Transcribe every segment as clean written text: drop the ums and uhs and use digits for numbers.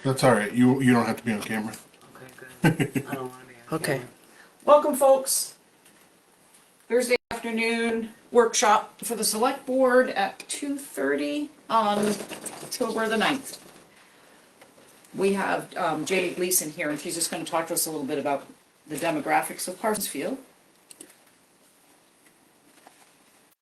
That's all right. You don't have to be on camera. Okay, good. I don't want to be on Okay. camera. Welcome, folks. Thursday afternoon workshop for the select board at 2:30 on October the 9th. We have Jay Gleason here, and she's just going to talk to us a little bit about the demographics of Parsonsfield.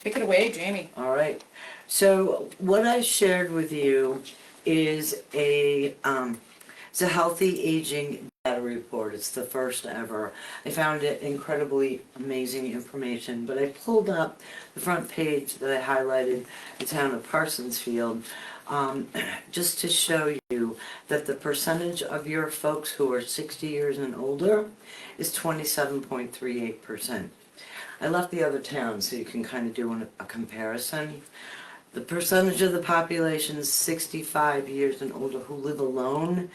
Take it away, Jamie. All right. So what I shared with you is it's a healthy aging data report. It's the first ever. I found it incredibly amazing information, but I pulled up the front page that I highlighted the town of Parsonsfield just to show you that the percentage of your folks who are 60 years and older is 27.38%. I left the other towns so you can kind of do a comparison. The percentage of the population 65 years and older who live alone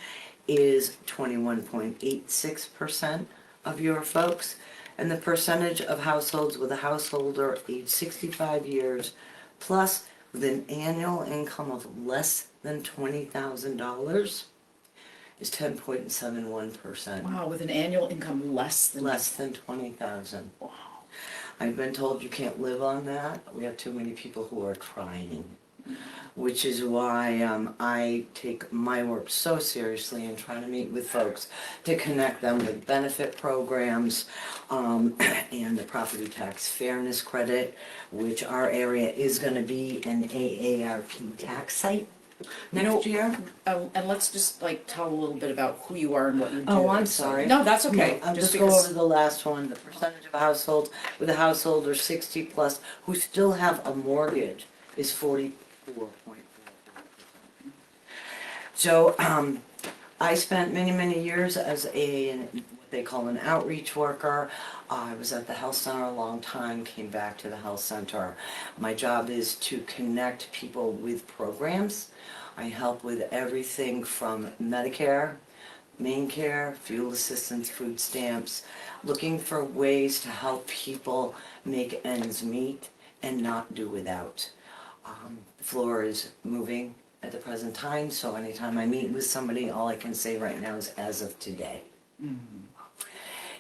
is 21.86% of your folks, and the percentage of households with a householder age 65 years plus with an annual income of less than $20,000 is 10.71%. Wow, with an annual income less than $20,000. Wow. I've been told you can't live on that. We have too many people who are trying, which is why I take my work so seriously and try to meet with folks to connect them with benefit programs and the property tax fairness credit, which our area is going to be an AARP tax site next year. And let's just tell a little bit about who you are and what you do. Oh, I'm sorry. No, that's okay. No, I'll just go over the last one. The percentage of households with a householder 60 plus who still have a mortgage is 44.4%. So I spent many years as what they call an outreach worker. I was at the health center a long time, came back to the health center. My job is to connect people with programs. I help with everything from Medicare, main care, fuel assistance, food stamps, looking for ways to help people make ends meet and not do without. The floor is moving at the present time, so anytime I meet with somebody, all I can say right now is as of today. Mm-hmm.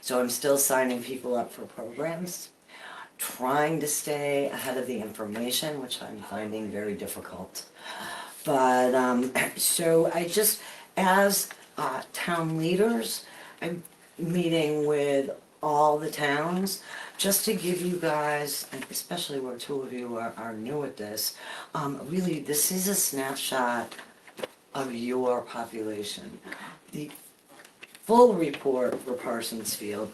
So I'm still signing people up for programs, trying to stay ahead of the information, which I'm finding very difficult. But so I just, as town leaders, I'm meeting with all the towns just to give you guys, and especially where two of you are new at this, really this is a snapshot of your population. The full report for Parsonsfield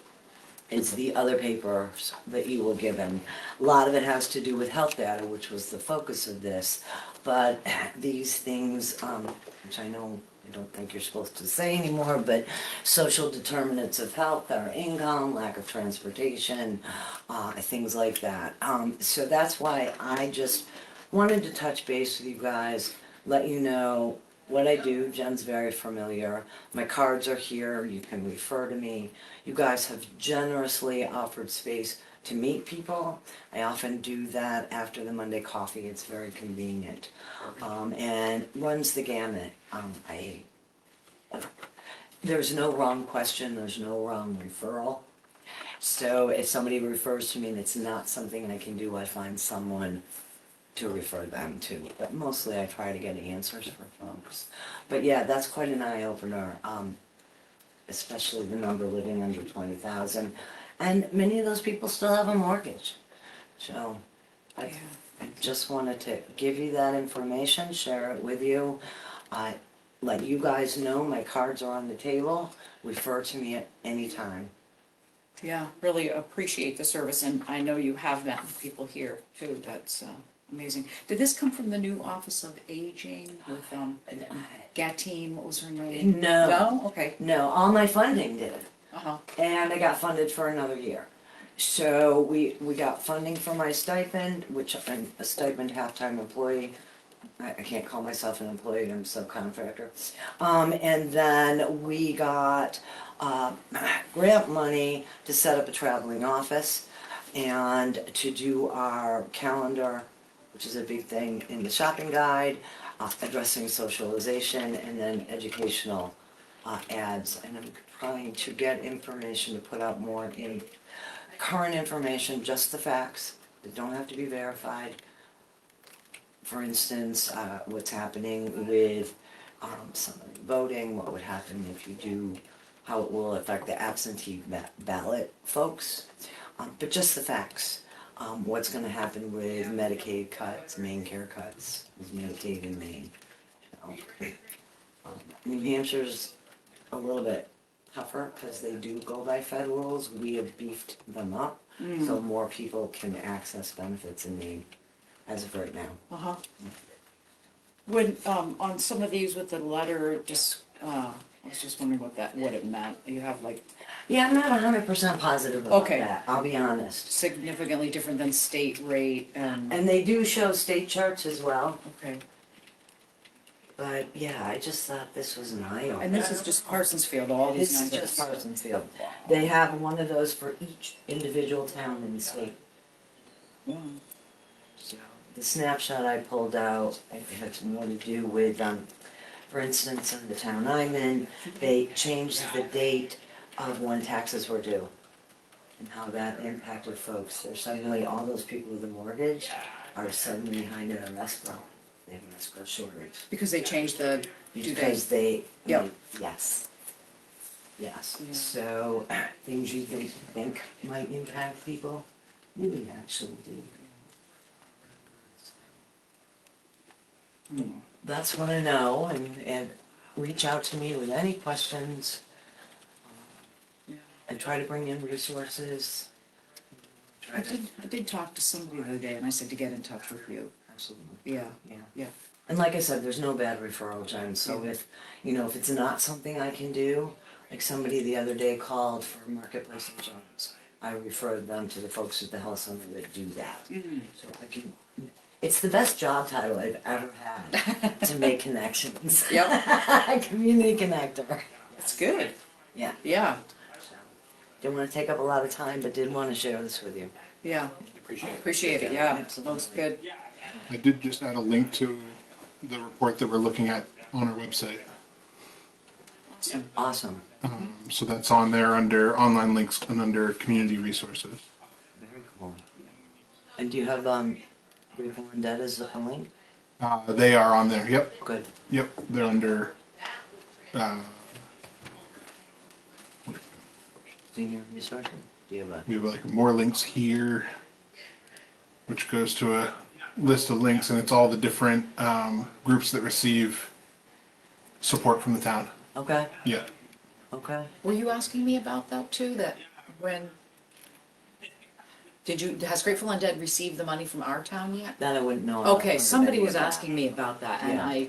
is the other papers that you were given. A lot of it has to do with health data, which was the focus of this, but these things, which I know I don't think you're supposed to say anymore, but social determinants of health, our income, lack of transportation, things like that. So that's why I just wanted to touch base with you guys, let you know what I do. Jen's very familiar. My cards are here. You can refer to me. You guys have generously offered space to meet people. I often do that after the Monday coffee. It's very convenient. And runs the gamut. There's no wrong question. There's no wrong referral. So if somebody refers to me and it's not something I can do, I find someone to refer them to. But mostly I try to get answers for folks. But yeah, that's quite an eye-opener, especially the number living under 20,000. And many of those people still have a mortgage. So I just wanted to give you that information, share it with you. Let you guys know my cards are on the table. Refer to me at any time. Yeah, really appreciate the service, and I know you have met with people here too. That's amazing. Did this come from the new Office of Aging with Gatine? What was her name? No. No? Okay. No, all my funding did. Uh-huh. And I got funded for another year. So we got funding for my stipend, which I'm a stipend half-time employee. I can't call myself an employee, I'm a subcontractor. And then we got grant money to set up a traveling office and to do our calendar, which is a big thing in the shopping guide. addressing socialization, and then educational ads. And I'm trying to get information to put out more in current information, just the facts that don't have to be verified. For instance, what's happening with somebody voting, what would happen if you do, how it will affect the absentee ballot folks, but just the facts. What's going to happen with Medicaid cuts, Maine care cuts, with Medicaid in Maine. New Hampshire's a little bit tougher because they do go by Fed rules. We have beefed them up so more people can access benefits in Maine as of right now. Uh-huh. When, on some of these with the letter, just, I was just wondering what it meant. You have like Yeah, I'm not 100% positive about Okay. that, I'll be honest. significantly different than state rate and. And they do show state charts as well, Okay. but yeah, I just thought this was an eye-opener. And this is just Parsonsfield, all these This is numbers. just Parsonsfield. They have one of those for each individual town in the state. Wow. So the snapshot I pulled out, it had more to do with, for instance, in the town I'm in, they changed the date of when taxes were due and how that impacted folks. They're suddenly, all those people with a mortgage are suddenly behind in an escrow. They have an escrow shortage. Because they changed the due Because date. they, Yep. yes. Yes, Yeah. so things you think might impact people, really actually do. That's what I know, and reach out to me with any questions. Yeah. And try to bring in resources. Try to, I did talk to somebody the other day and I said to get in touch with you. absolutely, Yeah, yeah. yeah. And like I said, there's no bad referral, Jen, so if, if it's not something I can do, like somebody the other day called for Marketplace in Jones, I referred them to the folks at the health center that do that. So I can, it's the best job title I've ever had, to make connections. Yep. Community connector. That's good. Yeah. Yeah, Didn't want to take up a lot of time, but did want to share this with you. yeah. Appreciate it, yeah. That's good. I did just add a link to the report that we're looking at on our website. Awesome. Awesome. So that's on there under online links and under community resources. Very cool. And do you have Grateful and Dead as a link? They are on there. Yep. Good. Yep. They're under. Senior resources? Do you have a? We have like more links here, which goes to a list of links, and it's all the different groups that receive support from the town. Okay, Yeah. okay. Were you asking me about that too, that when, has Grateful Undead received the money from our town yet? That I wouldn't know. Okay, somebody was asking me about that and Yeah.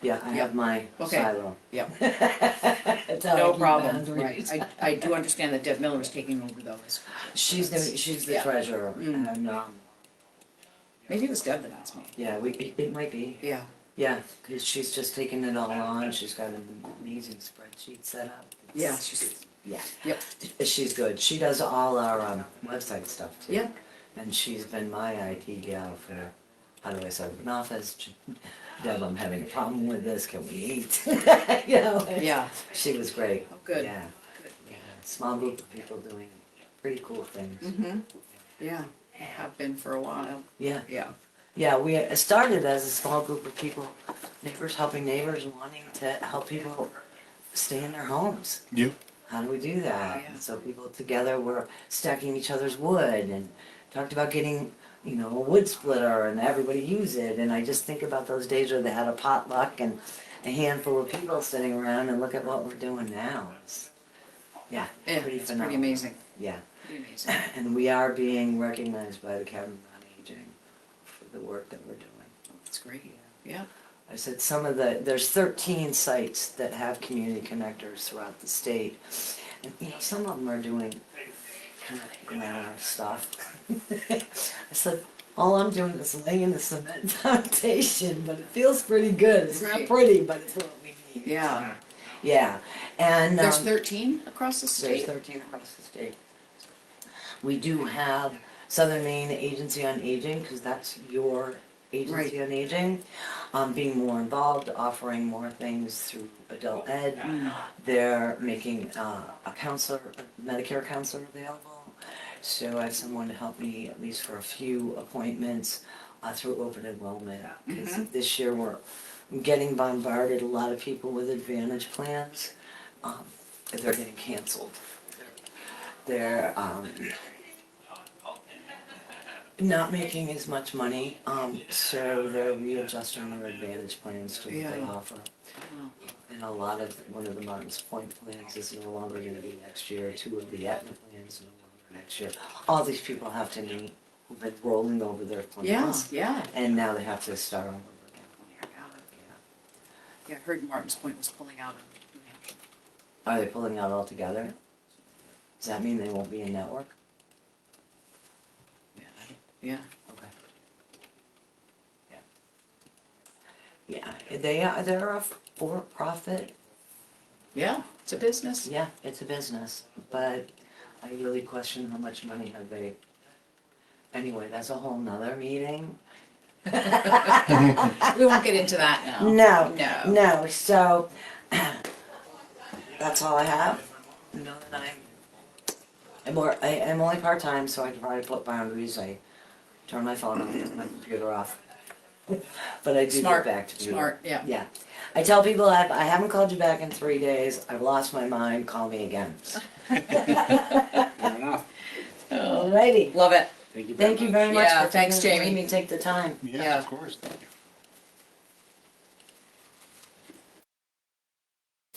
Yeah, I have my Okay. silo. Yep, That's how I no keep problem, boundaries. right. I do understand that Deb Miller is taking over those. She's the Yeah. treasurer, and Maybe it was Deb that asked me. yeah, it might be. Yeah, Yeah, because she's just taking it all on. She's got an amazing spreadsheet set up. yeah, she's, Yeah. yep, She's good. She does all our website stuff too. Yep. And she's been my IT gal for, how do I set up an office? Deb, I'm having a problem with this, can we eat? yeah. She was great. Oh, good. Yeah. Yeah. Small group of people doing pretty cool things. Mm-hmm, yeah, have been for a while, Yeah. yeah. Yeah, we started as a small group of people, neighbors helping neighbors, wanting to help people stay in their homes. Yep. How do we do that? Yeah. And so people together were stacking each other's wood and talked about getting, a wood splitter and everybody use it. And I just think about those days where they had a potluck and a handful of people sitting around, and look at what we're doing now. Yeah, pretty it's pretty phenomenal. amazing, Yeah, pretty amazing. and we are being recognized by the Cabinet on Aging for the work that we're doing. That's great, yeah. I said there's 13 sites that have community connectors throughout the state. And some of them are doing kind of glamour stuff. I said, all I'm doing is laying the cement foundation, but it feels pretty good. It's not Right. pretty, but it's what we need. Yeah. Yeah, and There's 13 across the there's state? 13 across the state. We do have Southern Maine Agency on Aging, because that's your Agency on Aging, being more involved, offering more things through adult ed. They're making a counselor, a Medicare counselor available. So I have someone to help me at least for a few appointments through open enrollment. Because this year we're getting bombarded, a lot of people with Advantage plans, they're getting canceled. They're not making as much money, so they're readjusting their Advantage plans to what they Yeah. offer. And one of the Martin's Point plans is no longer gonna be next year, two of the Aetna plans no longer next year. All these people have to meet, who've been rolling over their Yeah, plans, yeah. and now they have to start all over again. Yeah, I heard Martin's Point was pulling out of New Hampshire. Are they pulling out altogether? Does that mean they won't be in network? Yeah. Okay. Yeah, they're a for-profit. Yeah, it's a business. Yeah, it's a business, but I really question how much money have they. Anyway, that's a whole nother meeting. We won't get into that now. No, No. so that's all I have. You know that I'm only part-time, so I can probably put boundaries. I turn my phone off, my computer off. But I do Smart, get back to people. smart, yeah. Yeah. I tell people I haven't called you back in 3 days, I've lost my mind, call me again. Alrighty. Love it. Thank you very much Yeah, for thanks, letting Jamie. me take the time. Yeah. Of course. Thank you.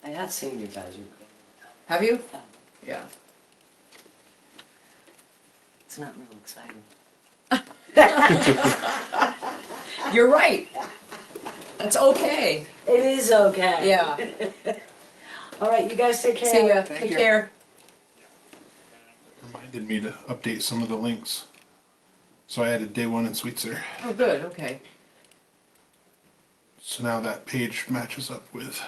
I have seen you guys. Have you? Yeah. It's not real exciting. You're right. That's okay. It is okay. Yeah. Alright, you guys take care. See ya. Thank Take you. care. Reminded me to update some of the links. So I added day one in Sweetser. Oh, good, okay. So now that page matches up with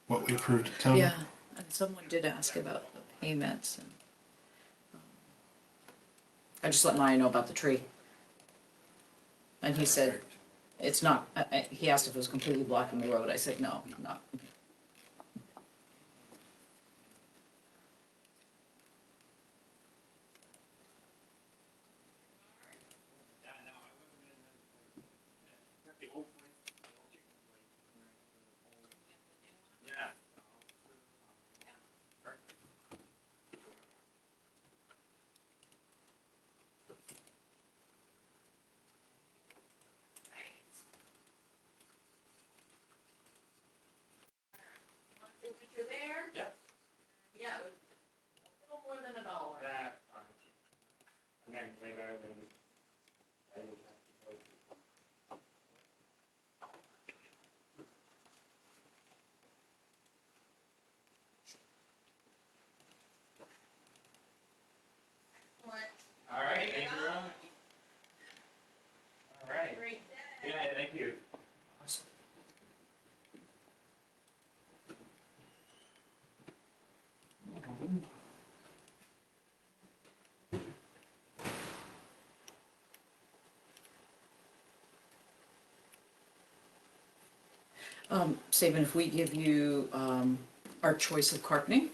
what we approved at town. Yeah, and someone did ask about the payments. And I just let Maya know about the tree. And he said, it's not, he asked if it was completely blocking the road. I said, no, not. You're there? Yeah. Yeah, a little more than $1. All right, thank you, Ron. All right. Great. Yeah, thank you. Saban, if we give you, our choice of carpeting,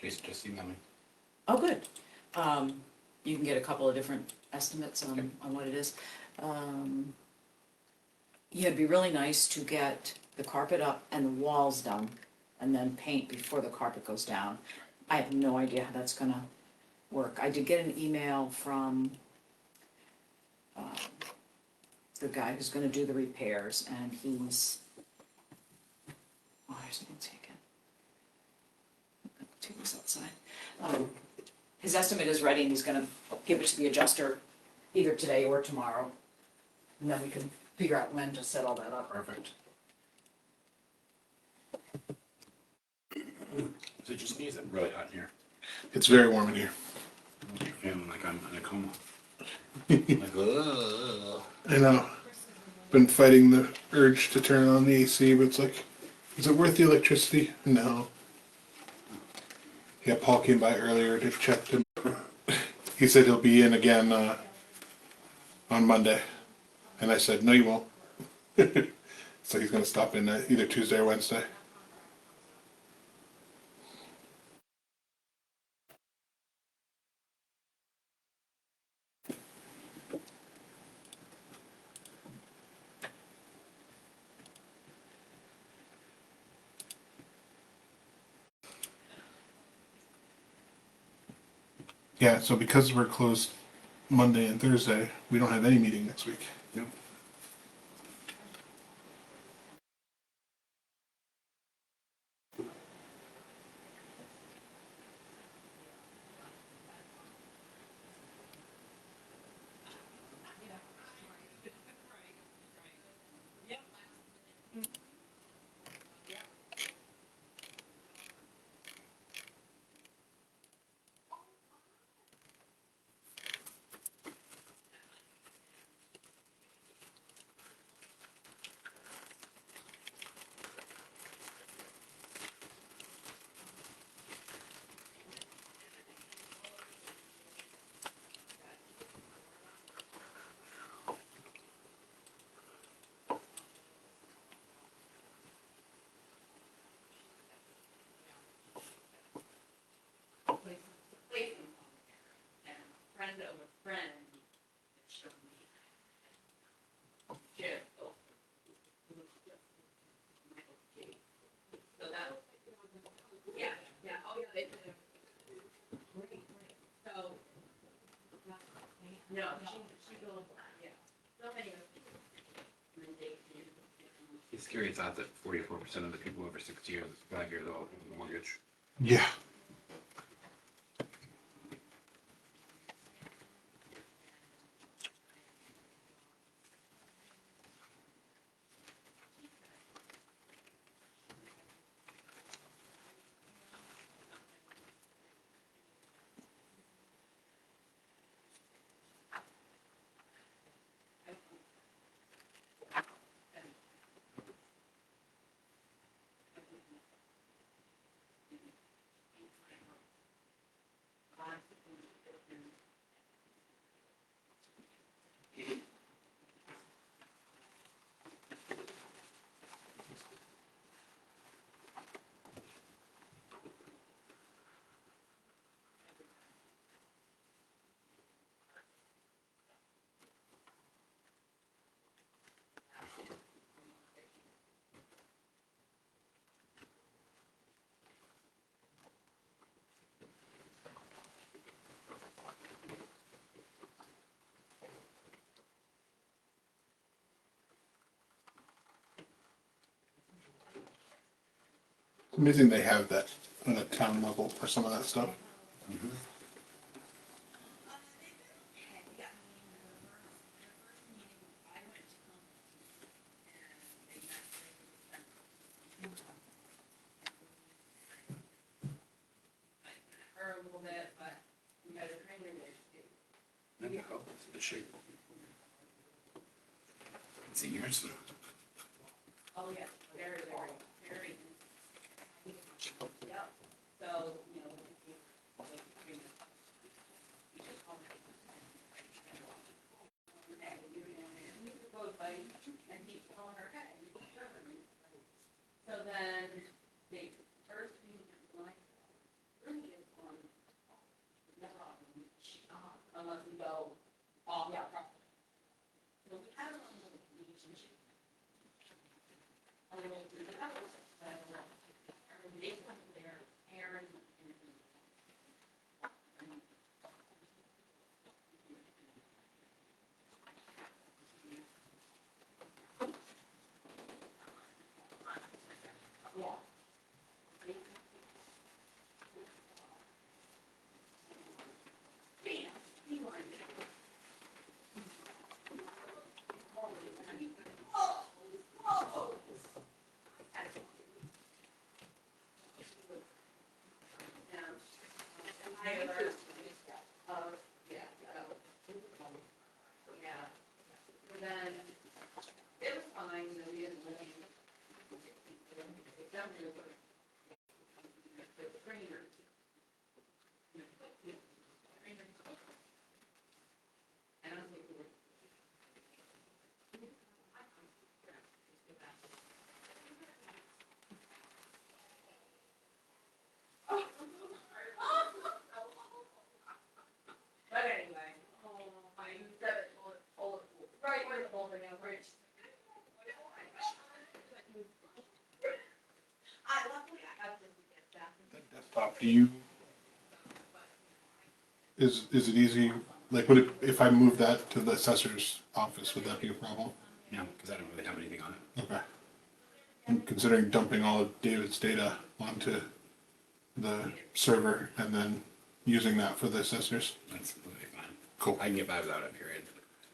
Just email me. oh, good. You can get a couple of different estimates on what it is. Yeah, it'd be really nice to get the carpet up and the walls done, and then paint before the carpet goes down. I have no idea how that's gonna work. I did get an email from the guy who's gonna do the repairs, and he's, oh, here's one second. Take this outside. His estimate is ready, and he's gonna give it to the adjuster either today or tomorrow. And then we can figure out when to set all that up. Perfect. Is it just me? Is it really hot in here? It's very warm in here. I'm feeling like I'm in a coma. Like, ugh. I know. Been fighting the urge to turn on the AC, but it's like, is it worth the electricity? No. Yeah, Paul came by earlier to check him. He said he'll be in again on Monday. And I said, no, you won't. So he's going to stop in either Tuesday or Wednesday. Yeah, so because we're closed Monday and Thursday, we don't have any meeting next week. Yep. Friend of a friend. So that, yeah, oh yeah, they did. So, no, she goes, yeah, so many. It's scary thought that 44% of the people over 60 years, 5 years old, have a mortgage. Yeah. It's amazing they have that on a town level for some of that stuff. Her a little bit, but we got a trainer there. Oh, it's a good shape. It's in yours. Oh, yeah, very, very. Yep, so, you know. And keep calling her, hey. So then, the first thing like, really is on, unless we go off, yeah, properly. So we have a little relationship. A little, we have a little, they come there, Aaron, yeah. Yeah. And then, it was fine, you know, we didn't really. The trainer. And I was like, Do you, is it easy, like, would it, if I move that to the assessor's office, would that be a problem? No, because I don't really have anything on it. Okay. I'm considering dumping all of David's data onto the server and then using that for the assessors. That's completely fine. Cool. I can get by without it, period.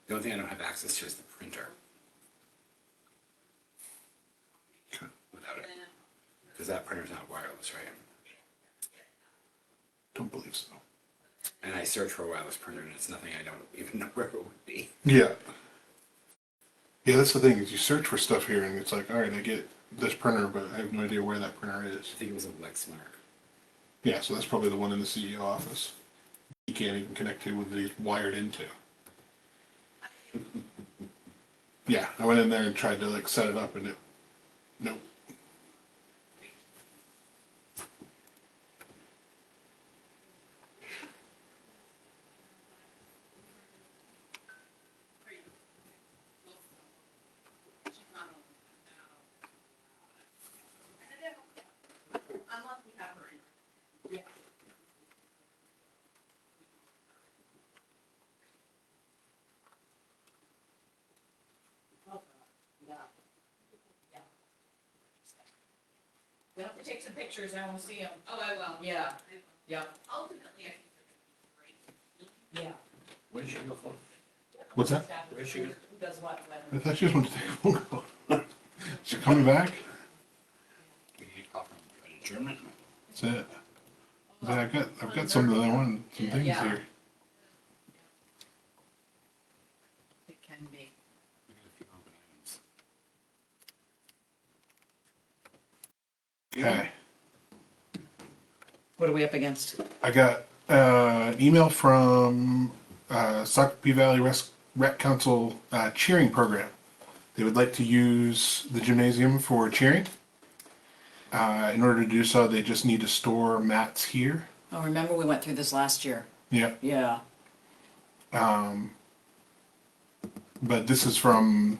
The only thing I don't have access to is the printer Okay. without it. Because that printer's not wireless, right? Don't believe so. And I searched for a wireless printer and it's nothing I don't even know where it would be. Yeah. Yeah, that's the thing, is you search for stuff here and it's like, all right, I get this printer, but I have no idea where that printer is. I think it was a Lexmark. Yeah, so that's probably the one in the CEO office. You can't even connect to with these wired into. Yeah, I went in there and tried to like set it up and it, nope. We have to take some pictures, I wanna see them. Oh, I will. Yeah, yeah, Ultimately, I think it's great. yeah. Where did she go for? What's that? Where's she? Who does what, I thought she just wanted to take a phone call. She coming back? We need to call from adjournment. That's it. Yeah, I've got some other one, some things Yeah. here. It can be. We got a few open items. Okay. What are we up against? I got an email from Sockopee Valley Rec Council cheering program. They would like to use the gymnasium for cheering. In order to do so, they just need to store mats here. Oh, remember we went through this last year? Yeah, Yeah. but this is from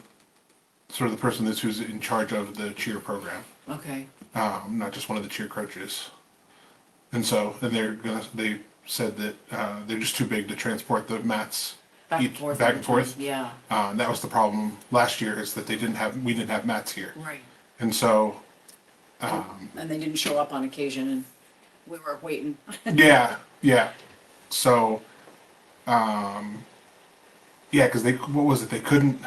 sort of the person who's in charge of the cheer program, Okay, not just one of the cheer coaches. And they said that they're just too big to transport the mats back and forth. back and forth. Yeah, That was the problem last year, is that we didn't have mats here. right. And so, And they didn't show up on occasion and we were waiting. yeah. So, yeah, because what was it? They couldn't,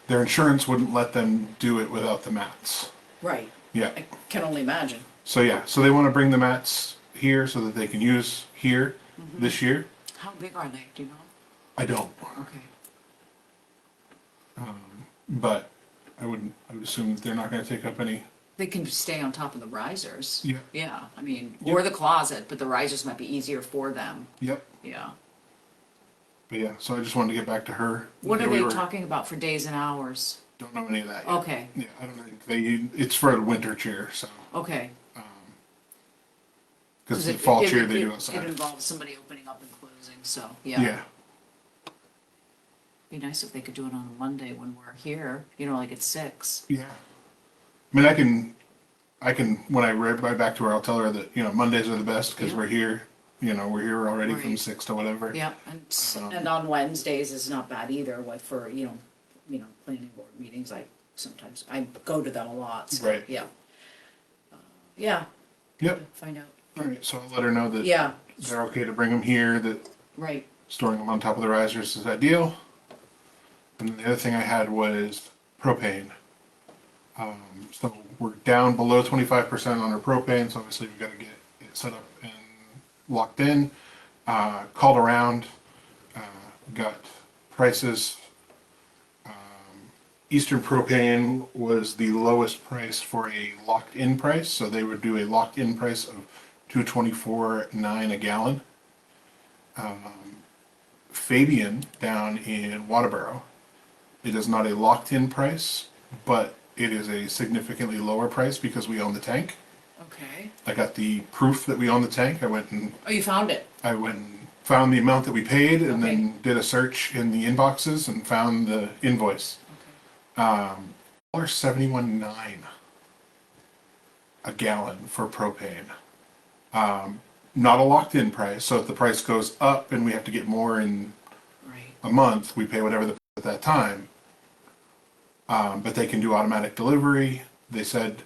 their insurance wouldn't let them do it without the mats. Right, Yeah. I can only imagine. So, yeah, so they want to bring the mats here so that they can use here this year. How big are they, do you know? I don't, Okay. but I would assume that they're not going to take up any. They can stay on top of the risers. Yeah. Yeah, I mean, Yep. or the closet, but the risers might be easier for them. Yep. Yeah. But yeah, so I just wanted to get back to her. What Yeah, are we they were- talking about for days and hours? Don't know any of that yet. Okay, Yeah, I don't think it's for a winter cheer, so. okay. Because the it- fall it- cheer they it- do It outside. involves somebody opening up and closing, so, yeah. Yeah. Be nice if they could do it on a Monday when we're here, you know, like at 6. Yeah. I mean, I can, when I ride back to her, I'll tell her that, Mondays are the best because Yeah. we're here, we're here already from Right. 6 to whatever. Yeah, and on Wednesdays is not bad either, like for, planning board meetings, I go to them a lot, so, Right. yeah. Yeah, Yep. find out. All right, so I'll let her know that Yeah, they're okay to bring them here, that right, storing them on top of the risers is ideal. And then the other thing I had was propane. So we're down below 25% on our propane, so obviously we've got to get it set up and locked in. Called around, got prices. Eastern Propane was the lowest price for a locked-in price, so they would do a locked-in price of $224.9 a gallon. Fabian down in Waterboro, it is not a locked-in price, but it is a significantly lower price because we own the tank. okay. I got the proof that we own the tank. I went and Oh, you found it? found the amount that we paid, and Okay. then did a search in the inboxes and found the invoice. $71.9 a gallon for propane. Not a locked-in price, so if the price goes up and we have to get more in Right. a month, we pay whatever at that time. But they can do automatic delivery. They said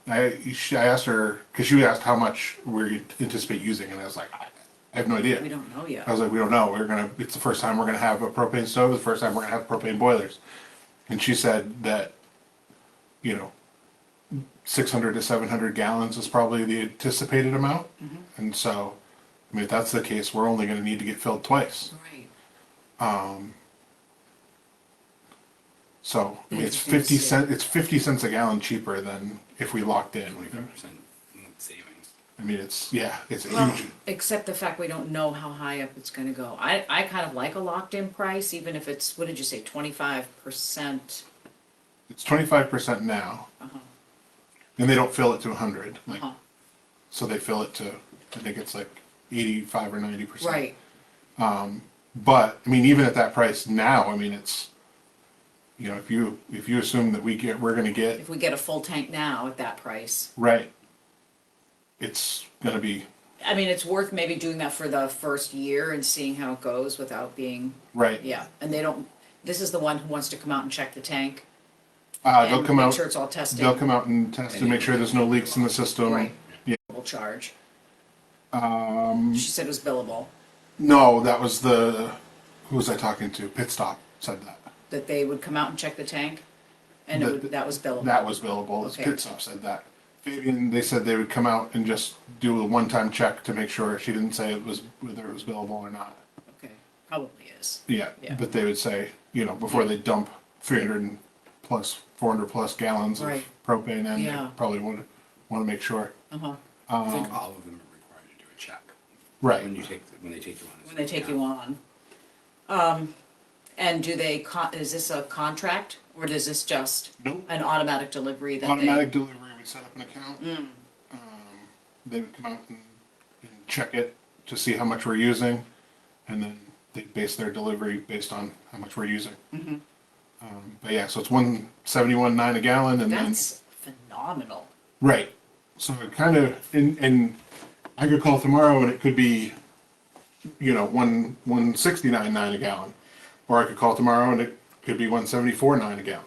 I asked her because she asked how much we anticipate using, and I was like, I have no idea. We don't know yet. I was like, we don't know. It's the first time we're gonna have a propane stove. The first time we're gonna have propane boilers. And she said that, 600 to 700 gallons is probably the anticipated amount. And so, I mean, if that's the case, we're only gonna need to get filled twice. Right. So I mean, it's It's insane. It's 50 cents a gallon cheaper than if we locked in. 25% savings. I mean, it's Well, huge. except the fact we don't know how high up it's gonna go. I kind of like a locked-in price, even if it's, what did you say, 25%? It's 25% now, Uh-huh, and they don't fill it to 100. uh-huh. So they fill it to, I think it's like 85 or 90%. Right, But I mean, even at that price now, I mean, it's, if you assume that we're gonna get if we get a full tank now at that price. right, it's gonna be I mean, it's worth maybe doing that for the first year and seeing how it goes without being, right. yeah. And this is the one who wants to come out and check the tank. They'll and come make out. sure it's all tested. They'll come out and test to make sure there's no leaks in the system. Right. Yeah. We'll charge. Um, She said it was billable, No, that was who was I talking to? Pit Stop said that. that they would come out and check the tank, and that was billable. That was billable. Okay. Pit Stop said that. Fabian, they said they would come out and just do a one-time check to make sure. She didn't say whether it was billable or not. Okay, probably is. Yeah, Yeah. but they would say, before they dump 300 and plus, 400 plus gallons Right. of propane in, Yeah. they probably want to make sure. Uh-huh. I think all of them are required to do a check. Right. When they take you on. as When they an take account. you on. And do they, is this a contract, or is this just Nope. an automatic delivery that Automatic delivery, we set up an account. They would come out and check it to see how much we're using, and then they base their delivery based on how much we're using. But yeah, so it's 171.9 a gallon, and That's phenomenal. then right. So it kind of and I could call tomorrow, and it could be 169.9 a gallon, or I could call tomorrow, and it could be 174.9 a gallon.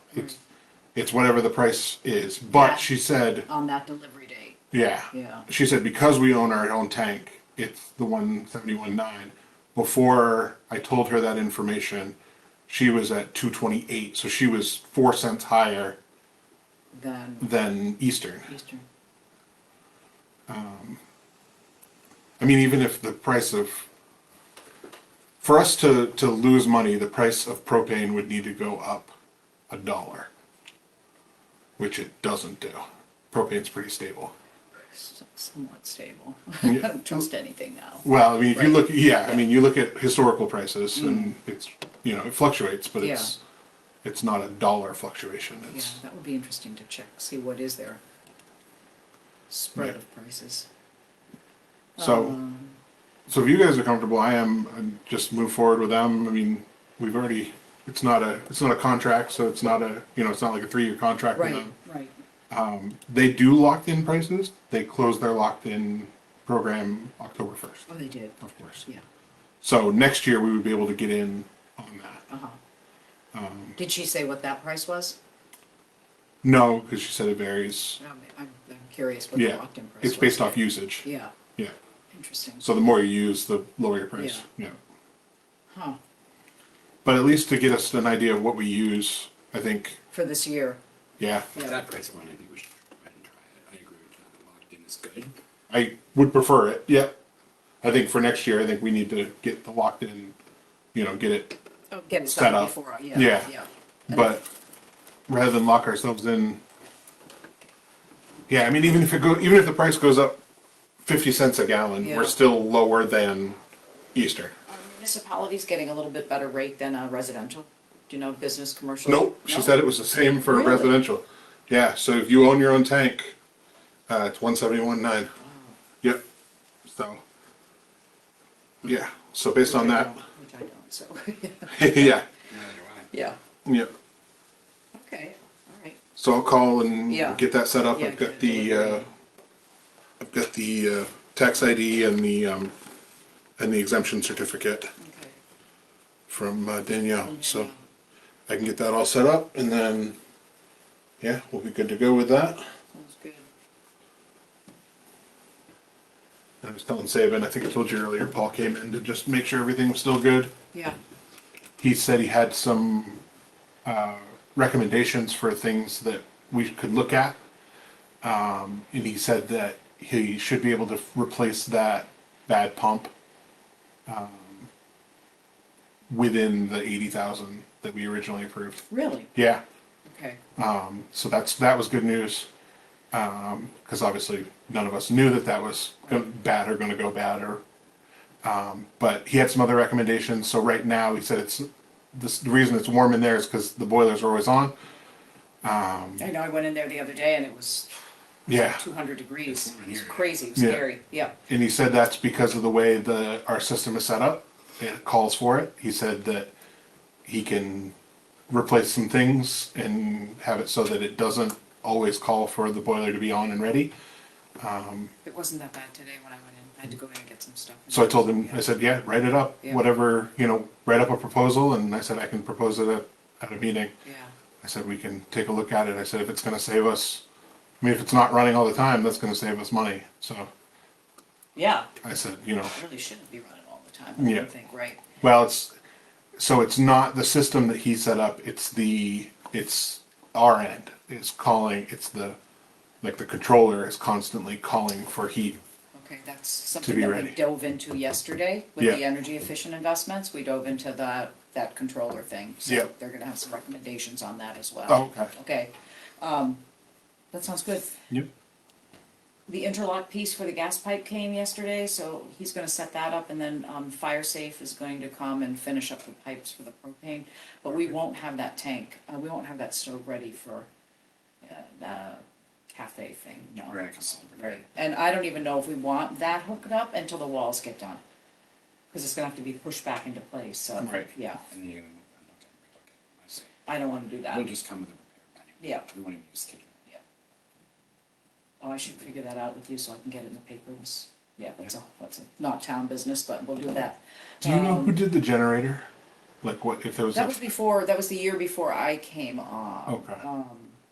It's whatever the price is. But Yeah. she said. On that delivery date. Yeah. Yeah. She said because we own our own tank, it's the 171.9. Before I told her that information, she was at 228, so she was 4 cents higher Then than Eastern. Eastern. I mean, even if the price of for us to lose money, the price of propane would need to go up $1, which it doesn't do. Propane's pretty stable. Somewhat stable. Yeah. I don't trust anything now. Well, I mean, if you Right. look, I mean, you look at historical prices, and it's it fluctuates, but it's not a dollar fluctuation. Yeah, It's that would be interesting to check, see what is their spread Yeah. of prices. so. So if you guys are comfortable, I am. Just move forward with them. I mean, we've already. It's not a contract, so it's not it's not like a 3-year contract with Right, them. right. They do locked-in prices. They close their locked-in program October 1st, Oh, they did, of course. yeah. So next year we would be able to get in on that. Uh-huh. Did she say what that price was? No, because she said it varies. I'm curious what the Yeah, locked-in price it's was. based off usage. Yeah, Yeah. interesting. So the more you use, the lower your price. Yeah. Huh, But at least to get us an idea of what we use, I think. for this year. Yeah. At that price point, I think we should go ahead and try it. I agree with John. Locked in is good. I would prefer it. Yeah. I think for next year, I think we need to get the locked in. Get it. Oh, get it Set started up. before, Yeah. yeah. But rather than lock ourselves in, yeah, I mean, even if the price goes up 50 cents a gallon, Yeah. we're still lower than Eastern. Are municipalities getting a little bit better rate than residential? Do you know business, commercial? Nope, she No? said it was the same for Really? residential. Yeah, so if you own your own tank, it's 171.9. Yep. So, yeah. So based on that, Which I don't, so, yeah, Neither do I. yeah, yep. okay, all right. So I'll call and Yeah. get that set up. Yeah, I've get got it the delivered. I've got the tax ID and the exemption certificate Okay. from Danielle, so Yeah. I can get that all set up, and then, yeah, we'll be good to go with that. Sounds good. I was telling Saban, I think I told you earlier, Paul came in to just make sure everything was still good. Yeah. He said he had some recommendations for things that we could look at. And he said that he should be able to replace that bad pump within the 80,000 that we originally approved. Really? Yeah. Okay. So that was good news. Because obviously none of us knew that was bad or going to go bad, or but he had some other recommendations. So right now he said the reason it's warm in there is because the boilers are always on. I know, I went in there the other day and it was Yeah, 200 degrees. It's It was here. crazy, it was Yeah. scary, yeah. and he said that's because of the way our system is set up. It calls for it. He said that he can replace some things and have it so that it doesn't always call for the boiler to be on and ready. It wasn't that bad today when I went in, I had to go in and get some stuff. So I told him, I said, yeah, write it up, Yeah. whatever, write up a proposal, and I said, I can propose it at a meeting. Yeah, I said, we can take a look at it. I said, if it's gonna save us, if it's not running all the time, that's gonna save us money. So yeah, I said, it really shouldn't be running all the time, I Yeah. don't think, right? well, it's not the system that he set up, it's our end, it's calling, the controller is constantly calling for heat. Okay, that's To something be that we ready. dove into yesterday with Yeah. the energy efficient investments, we dove into that controller thing. So Yeah. they're gonna have some recommendations on that as well. Oh, okay. Okay, that sounds good. Yep. The interlock piece for the gas pipe came yesterday, so he's gonna set that up, and then, Fire Safe is going to come and finish up the pipes for the propane. But we won't have that tank, we won't have that stove ready for, the cafe thing, no. Right, 'cause- Right, and I don't even know if we want that hooked up until the walls get done. Cause it's gonna have to be pushed back into place, so, Right. yeah, And then you're gonna move that, okay, I see. I don't wanna do that. We'll just come with a repair manual. Yeah. We won't even use kitchen. Oh, I should figure that out with you so I can get it in the papers. Yeah, that's a not town business, but we'll do that. Do you know who did the generator? Like what, if there was, That was the year before I came on. Okay.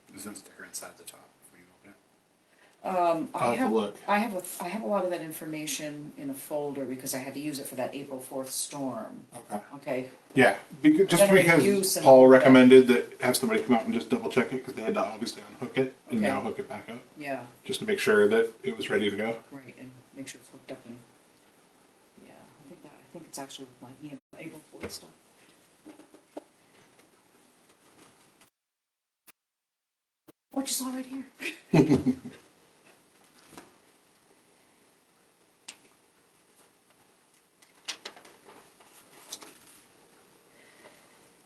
There's no sticker inside the top before you open it. I'll have to look. I have a lot of that information in a folder because I had to use it for that April 4th storm. Okay. Okay, Yeah, just Generator use because and- Paul recommended that have somebody come out and just double check it, because they had to obviously unhook it and Okay. now hook it back up, yeah, just to make sure that it was ready to go. right, and make sure it's hooked up and, yeah, I think it's actually like, April 4th stuff. What you saw right here.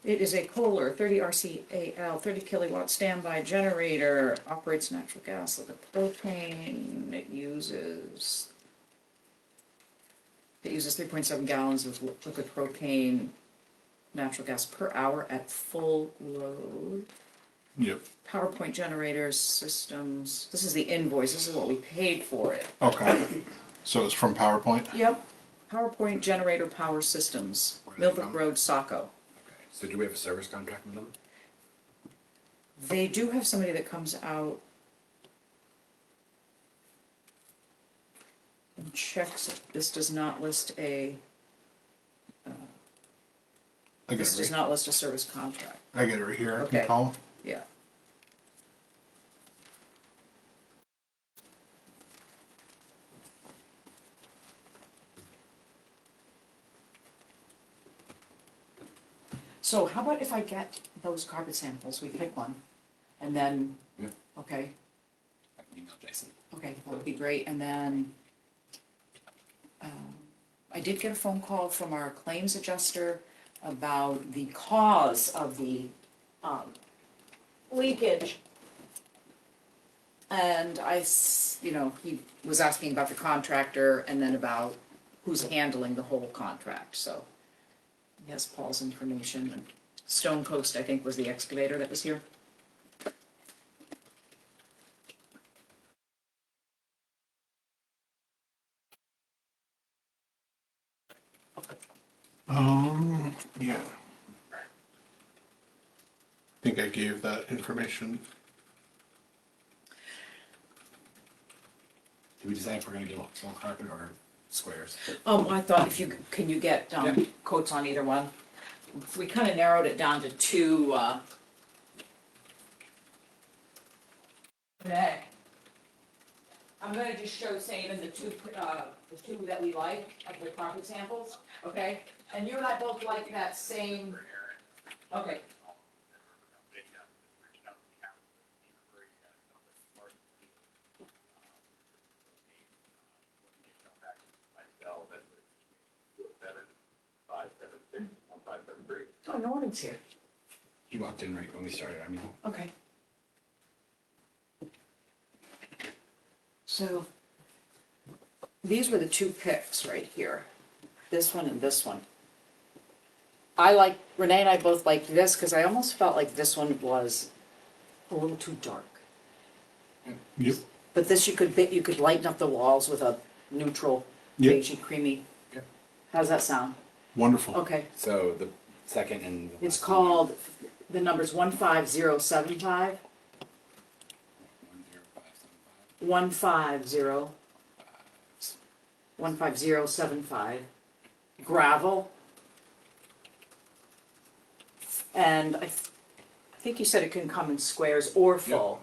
It is a Kohler 30 RCAL 30 kilowatt standby generator, operates natural gas like a propane. It uses 3.7 gallons of liquid propane, natural gas per hour at full load. Yep. PowerPoint generators, systems, this is the invoice, this is what we paid for it. Okay. So it's from PowerPoint? Yep, PowerPoint generator power systems, Where are they Millbrook from? Road, Saco. Okay, so do we have a service contract with them? They do have somebody that comes out and checks it. This does not list I get this it does right, not list a service contract. I get it right here. I Okay. can call. Yeah. So how about if I get those carpet samples, we pick one, and then, Yeah. okay, I can email Jason. okay, that would be great, and then, I did get a phone call from our claims adjuster about the cause of the, leakage. And he was asking about the contractor and then about who's handling the whole contract, so. He has Paul's information, and Stone Coast, I think, was the excavator that was here. Yeah. I think I gave that information. Do we decide if we're gonna go stone carpet or squares? I thought if you, can you get, Yeah. quotes on either one? We kinda narrowed it down to two, today. I'm gonna just show saving the two that we like, of the carpet samples, okay? And you and I both like that same, okay. Oh, Norman's here. He walked in right when we started, I mean. Okay. So, these were the two picks right here, this one and this one. Renee and I both liked this, because I almost felt like this one was a little too dark. Yep. But this, you could lighten up the walls with a neutral, Yep. beigey, creamy. Yep. How's that sound? Wonderful. Okay, So the second and. the it's last one. called, the number's 15075, 10575. 15075, gravel. And I think you said it can come in squares or full.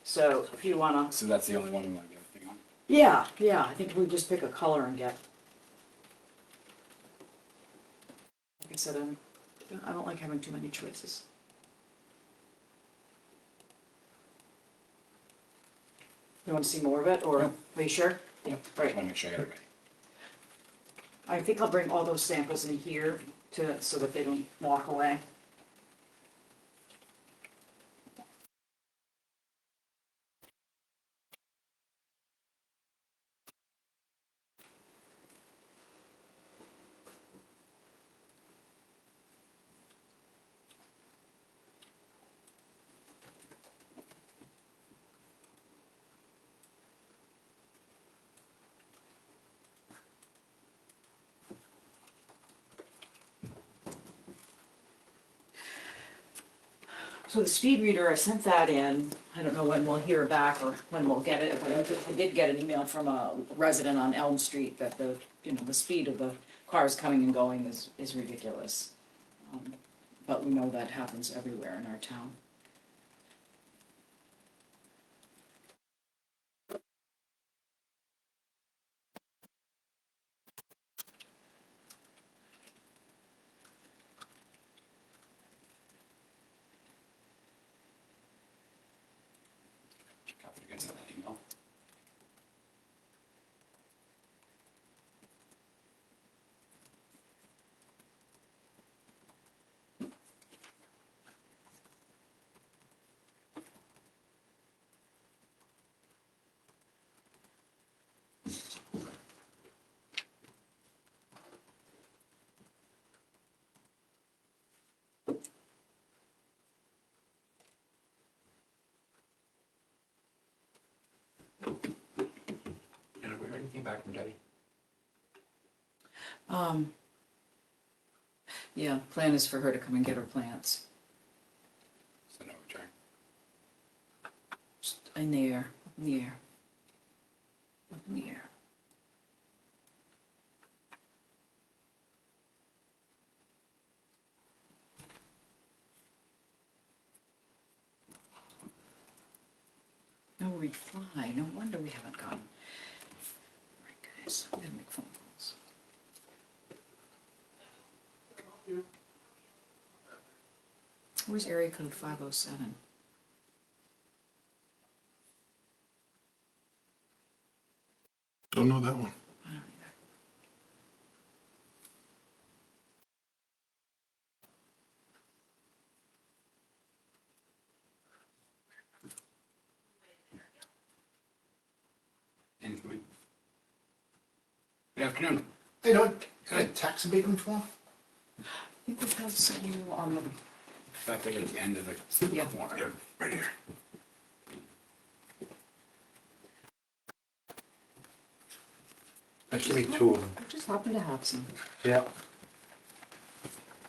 So if you wanna, So that's the only one we wanna get a thing on? yeah, I think we just pick a color and get. Like I said, I don't like having too many choices. You wanna see more of it, or are you sure? Yeah. I Right. just wanna make sure I got it ready. I think I'll bring all those samples in here so that they don't walk away. So the speed reader, I sent that in. I don't know when we'll hear back or when we'll get it, but I did get an email from a resident on Elm Street that the speed of the cars coming and going is ridiculous. But we know that happens everywhere in our town. Copy against that email. And have we heard anything back from Debbie? Yeah, plan is for her to come and get her plants. So no return. Just in the air, in the air. Up in the air. No reply, no wonder we haven't gotten. All right, guys, we gotta make phone calls. Where's area code 507? Don't know that one. I don't either. Anything? Good afternoon. Hey, no, got a tax abatement form? I think we have some on the, Back there at the end of the Yeah. corner. Right here. Actually, two of them. I just happen to have some. Yeah.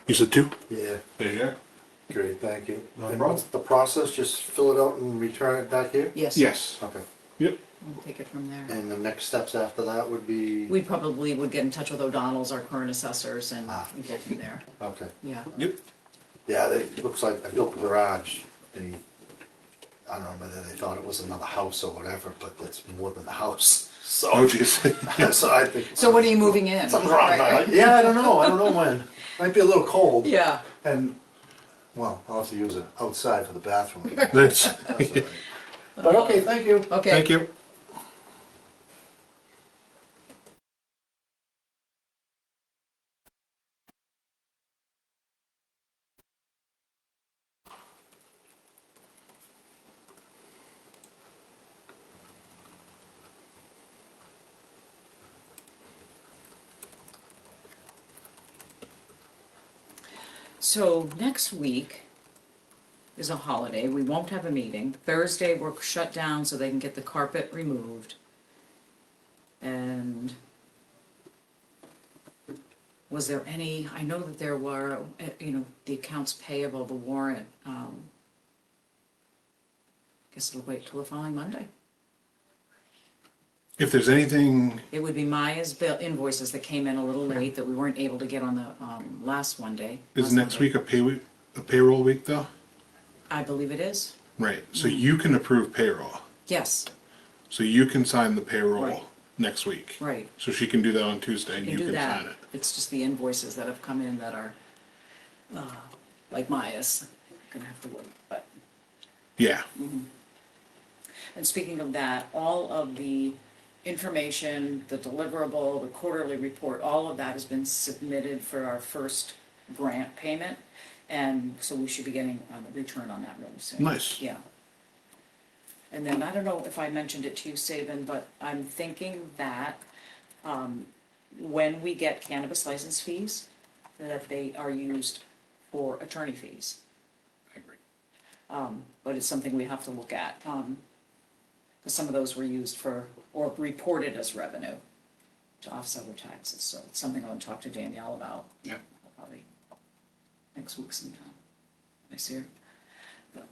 You said 2? Yeah, There you go. great, thank you. No And problem. what's the process, just fill it out and return it back here? Yes. Yes. Okay, Yep. We'll take it from there. and the next steps after that would be? We probably would get in touch with O'Donnell's, our current assessors, and Ah. go from there. Okay. Yeah. Yep. Yeah, it looks like I built the garage, and I don't know whether they thought it was another house or whatever, but it's more than a house, so. Oh, geez. So I think. So when are you moving in? Something's wrong, Right. yeah, I don't know when. Might be a little cold. Yeah. And, well, I'll have to use it outside for the bathroom. That's, That's all right. But okay, thank you. Okay. thank you. So next week is a holiday. We won't have a meeting. Thursday, we're shut down so they can get the carpet removed. And was there any, I know that there were, the accounts payable, the warrant, guess it'll wait till the following Monday. If there's anything, It would be Maya's bill invoices that came in a little late that we weren't able to get on the, last Monday. is last next Monday. week a payroll week though? I believe it is. Right. So you can approve payroll. Yes, So you can sign the payroll Right. next week. right. So she can do that on Tuesday and You you can do can that. sign it. It's just the invoices that have come in that are, like Maya's, gonna have to wait, but. Yeah. And speaking of that, all of the information, the deliverable, the quarterly report, all of that has been submitted for our first grant payment. And so we should be getting a return on that really soon. Nice. Yeah. And then, I don't know if I mentioned it to you, Saban, but I'm thinking that, when we get cannabis license fees, that they are used for attorney fees. I agree. But it's something we have to look at, because some of those were used for, or reported as revenue to offset our taxes, so it's something I want to talk to Danielle about. Yeah. Probably next week sometime, I see her. But-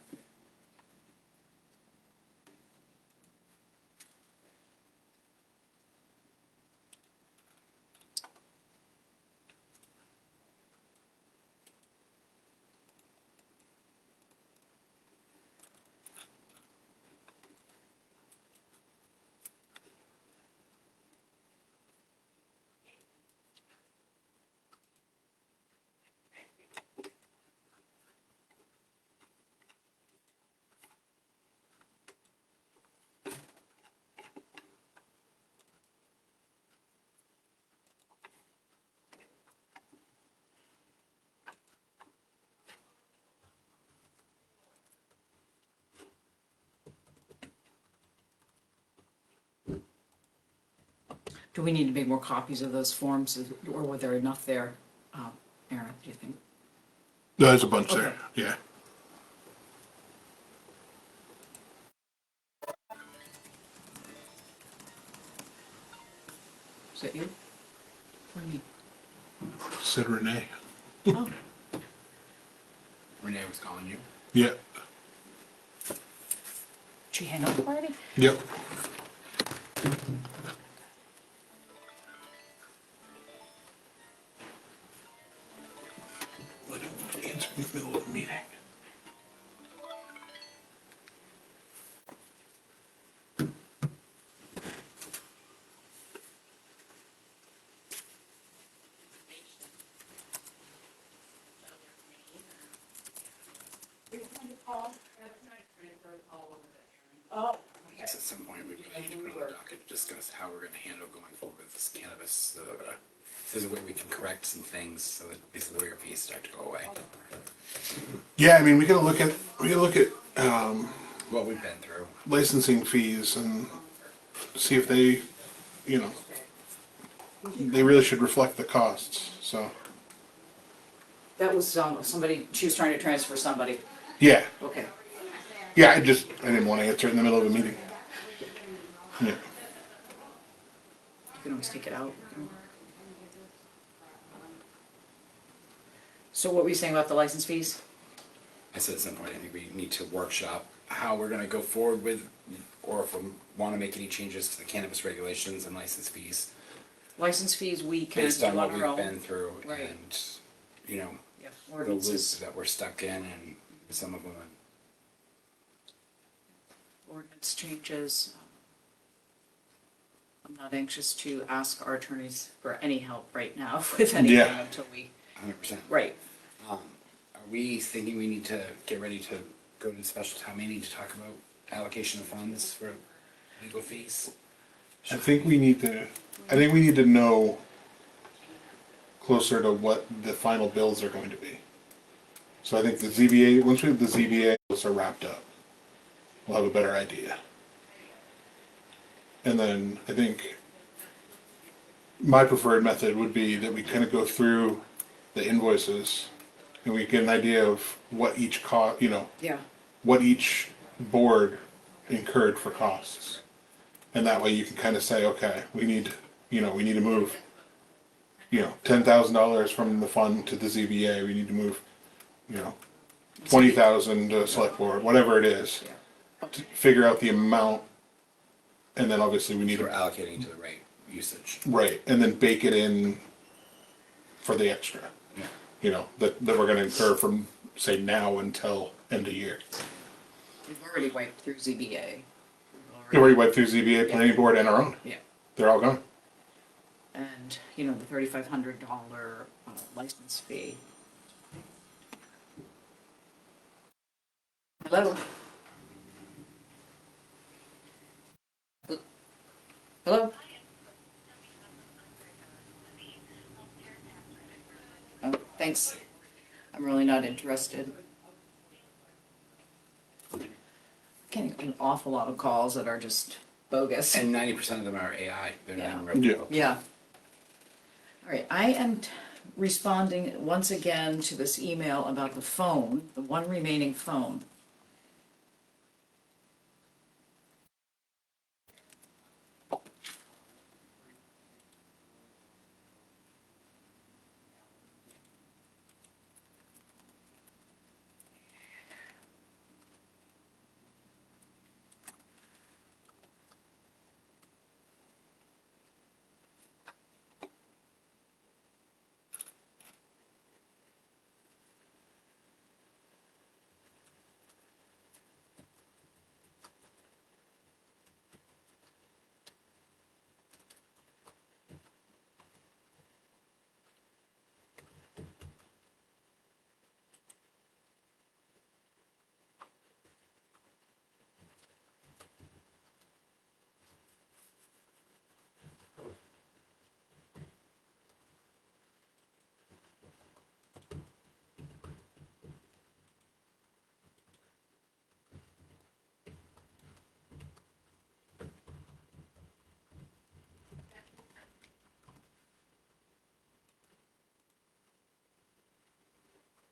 Do we need to make more copies of those forms, or were there enough there, Aaron, do you think? No, there's a bunch Okay. there. Yeah. Is that you? What do you Said Renee. mean? Oh, Renee was calling you. Yeah. did she hang up already? Yep. Let him answer in the middle of a meeting. Oh. I guess at some point we really need to put on the docket to discuss how we're gonna handle going forward with this cannabis. If there's a way we can correct some things so that these lawyer fees start to go away. Yeah, I mean, we can look at What we've been through. licensing fees and see if they, they really should reflect the costs. So That was, somebody, she was trying to transfer somebody, yeah, okay. yeah. I didn't want to answer it in the middle of a meeting. Yeah. You can always take it out. So what were you saying about the license fees? I said at some point, I think we need to workshop how we're gonna go forward with, or if we wanna make any changes to the cannabis regulations and license fees. License fees we can Based do on what on we've our own. been through Right. and, you know, Yeah, the loop ordinances, that we're stuck in and some of them. ordinance changes. I'm not anxious to ask our attorneys for any help right now with anything Yeah. until we, 100%. right. Are we thinking we need to get ready to go to the special town meeting to talk about allocation of funds for legal fees? I think we need to know closer to what the final bills are going to be. So I think the ZBA, once we have the ZBA bills are wrapped up, we'll have a better idea. And then I think my preferred method would be that we kind of go through the invoices and we get an idea of what each Yeah. what each board incurred for costs. And that way you can kind of say, okay, we need to move, $10,000 from the fund to the ZBA, we need to move, 20,000 to select board, whatever it is. Yeah. To figure out the amount, and then obviously we need We're to, allocating to the right usage. right, and then bake it in for the extra, Yeah. that we're gonna incur from, say, now until end of year. We've already wiped through ZBA. We already went through ZBA, planning board, and our own, Yeah. they're all gone. And, the $3,500 license fee. Hello? Hello? Oh, thanks. I'm really not interested. Getting an awful lot of calls that are just bogus. And 90% of them are AI. They're Yeah. not even real. Yeah. Yeah. All right, I am responding once again to this email about the phone, the one remaining phone.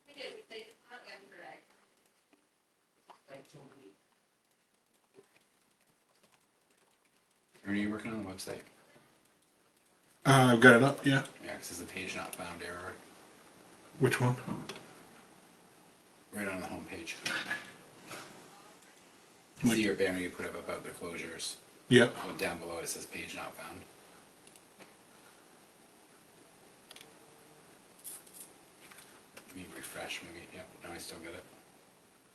We did, we did, yesterday. Are you working on the website? I've got it up, yeah. Yeah, because there's a page not found error Which one? right on the home page. Like- See your banner you put up about the closures. Yeah. Down below it says page not found. Maybe refresh, maybe. Yep, now I still get it.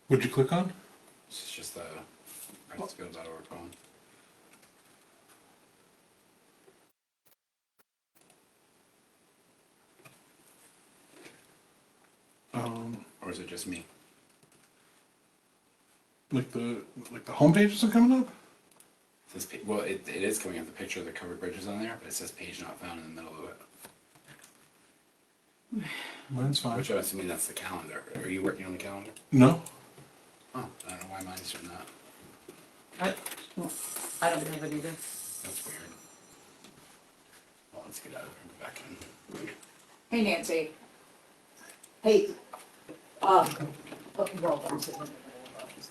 What'd you click on? This is just the priceskills.org phone. Or is it just me? Like the homepage isn't coming up? It says, well, it is coming up, the picture of the covered bridges on there, but it says page not found in the middle of it. Mine's fine. Which I'm assuming that's the calendar. Are you working on the calendar? No. Oh, I don't know why mine's doing that. I don't have it either. That's weird. Well, let's get out of here and go back in. Hey, Nancy. Hey, well, I'm sitting in the middle of this.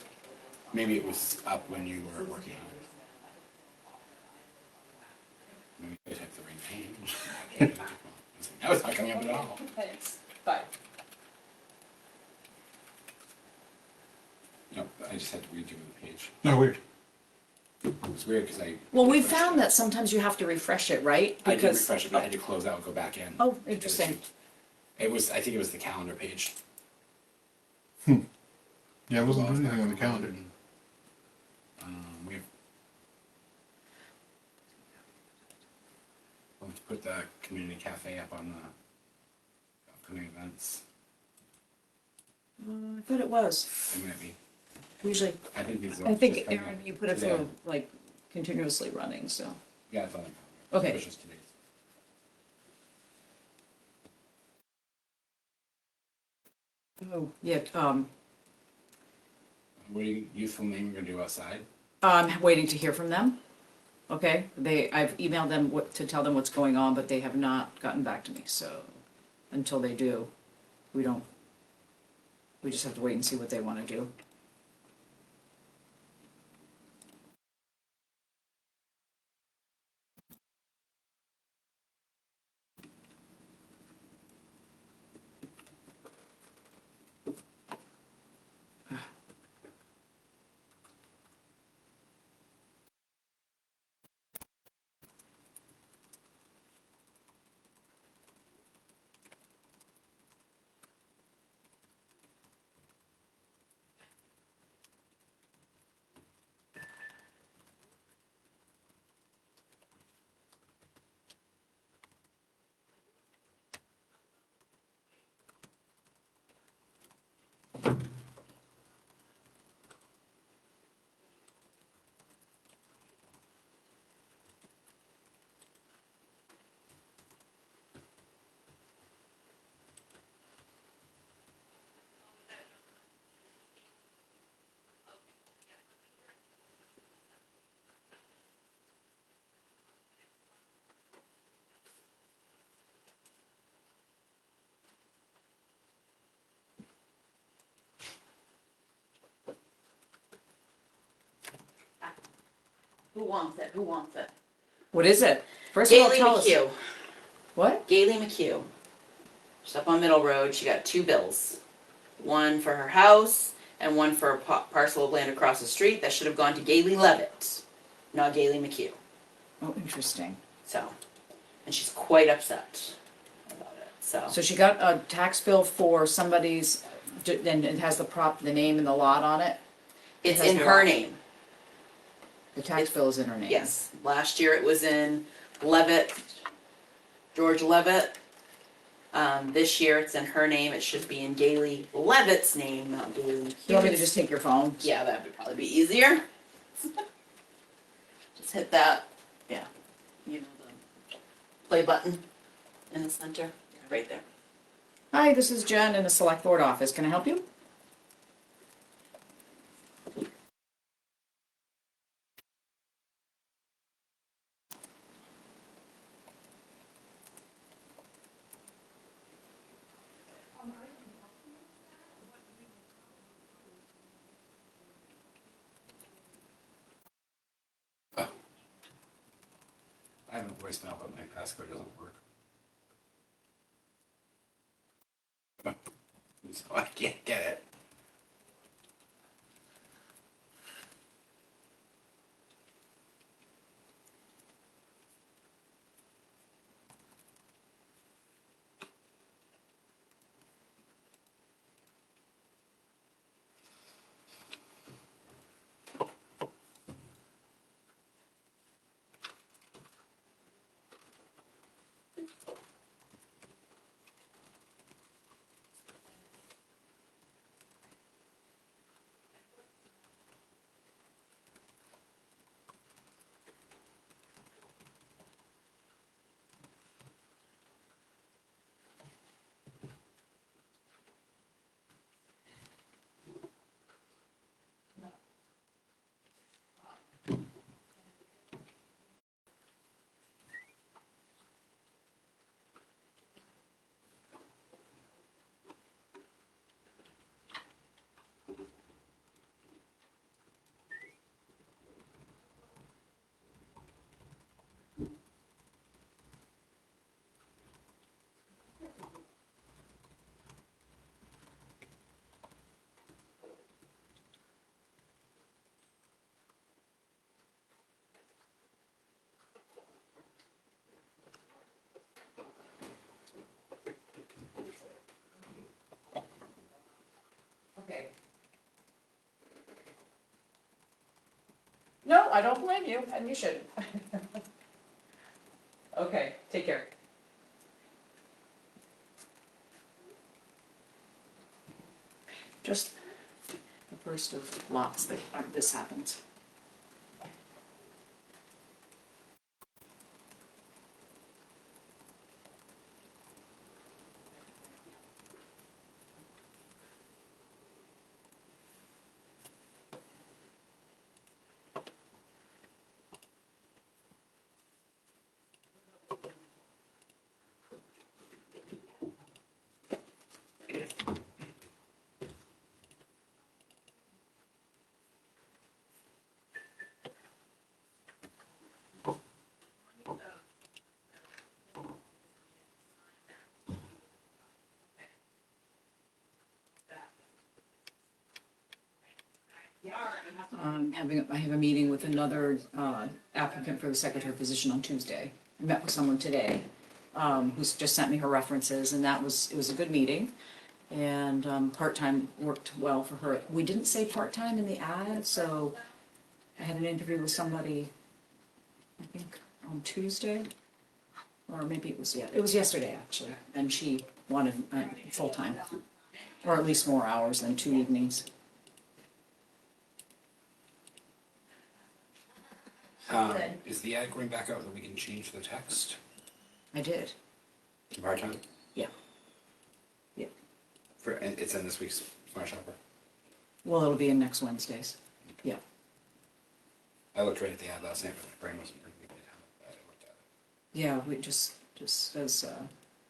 Maybe it was up when you were working on it. Maybe you typed the ring page. Now it's not coming up at all. Thanks, bye. the page. No, weird. It's weird because I. Well, we refreshed found it. that sometimes you have to refresh it, right? I did Because refresh it, but I had to close out and go back in. Oh, interesting. It was, I think it was the calendar page. Yeah, I wasn't doing anything on the calendar. We have. We'll have to put the community cafe up on the upcoming events. I thought it was. It might be. Usually, I think these. I think, Aaron, you put it today. for like continuously running, so. Yeah, I thought. Okay. It was just today. Oh, yeah, What are you, youthful name you're gonna do outside? I'm waiting to hear from them. Okay, I've emailed them to tell them what's going on, but they have not gotten back to me, so until they do, we just have to wait and see what they wanna do. Who wants it? Who wants it? What is it? First of all, Gailey tell us. McHugh. What? Gailey McHugh. She's up on Middle Road. She got 2 bills. One for her house and one for a parcel of land across the street that should have gone to Gailey Levitt, not Gailey McHugh. Oh, interesting. So, and she's quite upset about it. So, So she got a tax bill for somebody's, and it has the name and the lot on it? it's has in a her lot. name. The tax bill is in her name? Yes. Last year it was in Levitt, George Levitt. This year it's in her name. It should be in Gailey Levitt's name, not Gailey McHugh's. You want me to just take your phone? Yeah, that would probably be easier. Just hit that, yeah, you know, the play button in the center, right there. Hi, this is Jen in the select board office. Can I help you? I have a voicemail, but my passcode doesn't work. So I can't get it. No, I don't blame you, and you shouldn't. Okay, take care. Just the first of lots that this happens. I have a meeting with another applicant for the secretary position on Tuesday. I met with someone today, who's just sent me her references, and it was a good meeting. And part-time worked well for her. We didn't say part-time in the ad, so I had an interview with somebody, I think on Tuesday, or maybe it was yesterday actually, and she wanted full-time, or at least more hours than 2 evenings. Is the ad going back out that we can change the text? I did, To part-time? yeah. Yeah. And it's in this week's Smart Shopper. Well, it'll be in next Wednesdays, yeah. I looked right at the ad last night, but my brain wasn't bringing me down. I looked at it. Yeah, we just says,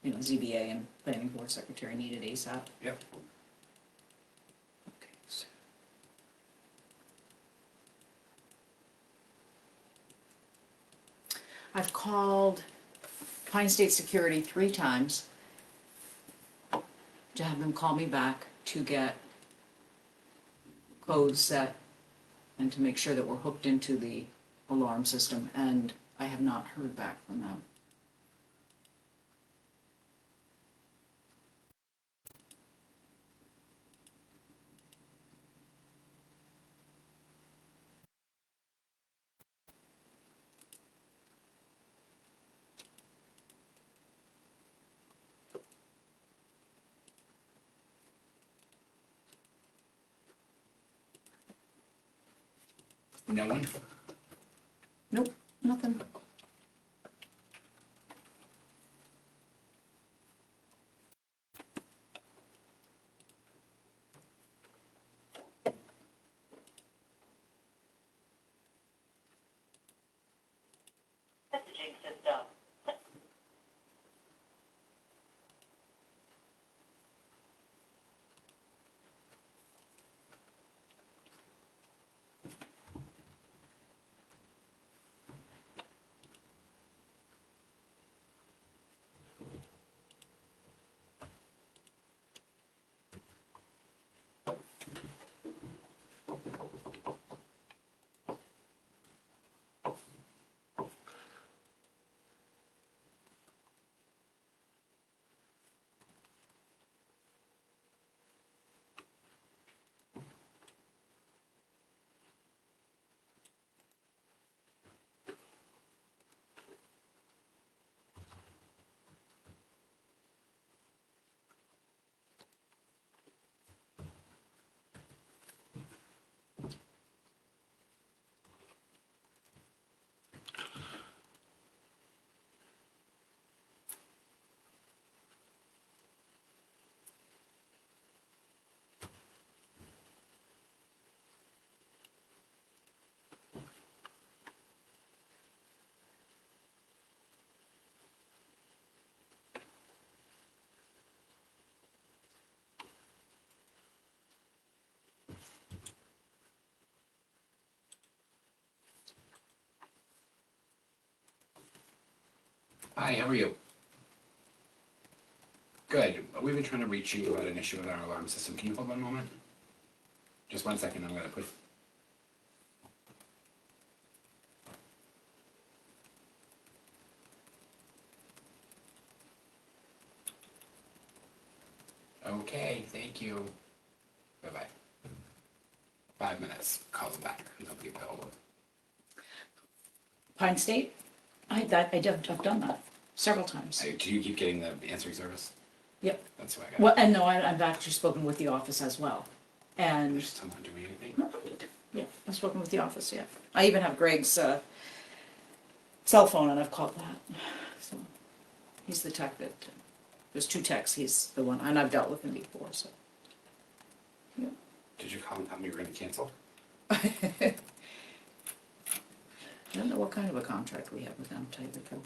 ZBA and planning board secretary needed ASAP. Yep. Okay, so. I've called Pine State Security 3 times to have them call me back to get codes set and to make sure that we're hooked into the alarm system, and I have not heard back from them. No one? Nope, nothing. Messaging system. Hi, how are you? Good. We've been trying to reach you about an issue with our alarm system. Can you hold on a moment? Just 1 second, I'm gonna put. Okay, thank you. Bye-bye. 5 minutes, call them back, they'll be available. Pine State, I've done that several times. Do you keep getting the answering service? Yep. That's what I got. Well, and no, I've actually spoken with the office as well. And, There's someone doing anything? yeah, I've spoken with the office, yeah. I even have Greg's, cell phone and I've called that. So, he's the tech that, there's two techs, he's the one, and I've dealt with him before, so. Yeah. Did you call and tell me you were gonna cancel? I don't know what kind of a contract we have with them, to tell you the truth.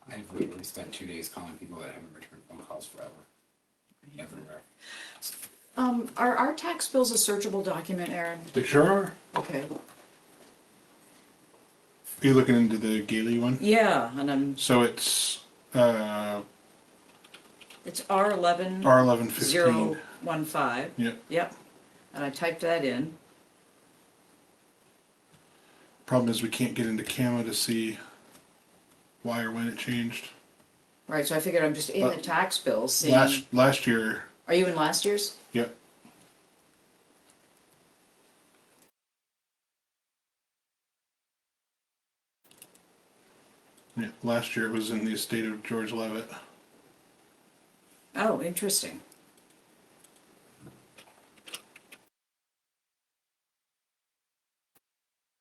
I've literally spent 2 days calling people that haven't returned phone calls forever. Everywhere. Are our tax bills a searchable document, Aaron? They sure are. Okay. Are you looking into the Gailey one? Yeah, and So it's it's R11 R1115. 015. Yep. Yep. And I typed that in. Problem is we can't get into Camo to see why or when it changed. Right, so I figured I'm just in the tax bills seeing. Last year. Are you in last year's? Yep. Yeah, last year it was in the estate of George Levitt. Oh, interesting.